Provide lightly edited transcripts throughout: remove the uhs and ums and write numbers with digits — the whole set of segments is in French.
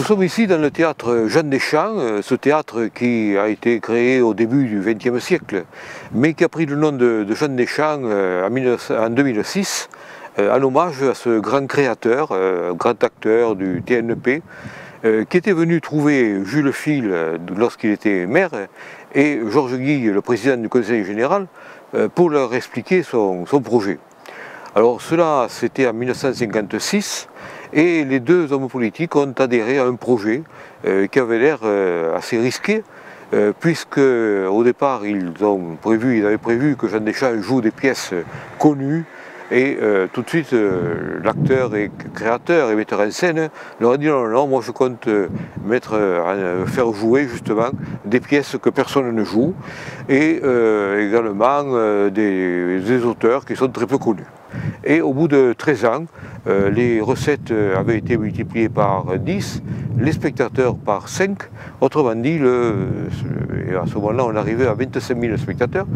Nous sommes ici dans le théâtre Jean Deschamps, ce théâtre qui a été créé au début du XXe siècle, mais qui a pris le nom de Jean Deschamps en 2006, en hommage à ce grand créateur, grand acteur du TNP, qui était venu trouver Jules Fil lorsqu'il était maire et Georges Guy, le président du Conseil général, pour leur expliquer son projet. Alors cela, c'était en 1956, et les deux hommes politiques ont adhéré à un projet qui avait l'air assez risqué, puisque au départ ils avaient prévu que Jean Deschamps joue des pièces connues, et tout de suite l'acteur et créateur et metteur en scène leur a dit non, non, moi je compte faire jouer justement des pièces que personne ne joue, et également des auteurs qui sont très peu connus. Et au bout de 13 ans, les recettes avaient été multipliées par 10, les spectateurs par 5, autrement dit, et à ce moment-là on arrivait à 25 000 spectateurs,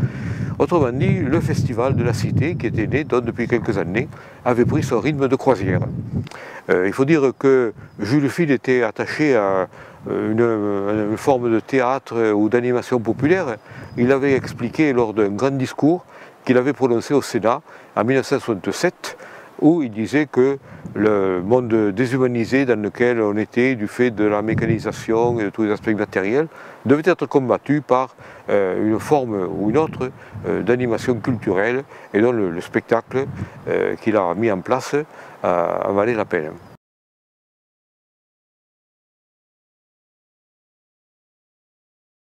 autrement dit, le festival de la Cité, qui était né depuis quelques années, avait pris son rythme de croisière. Il faut dire que Jules Fil était attaché à une forme de théâtre ou d'animation populaire. Il avait expliqué lors d'un grand discours qu'il avait prononcé au Sénat en 1967, où il disait que le monde déshumanisé dans lequel on était du fait de la mécanisation et de tous les aspects matériels devait être combattu par une forme ou une autre d'animation culturelle, et dont le spectacle qu'il a mis en place en valait la peine.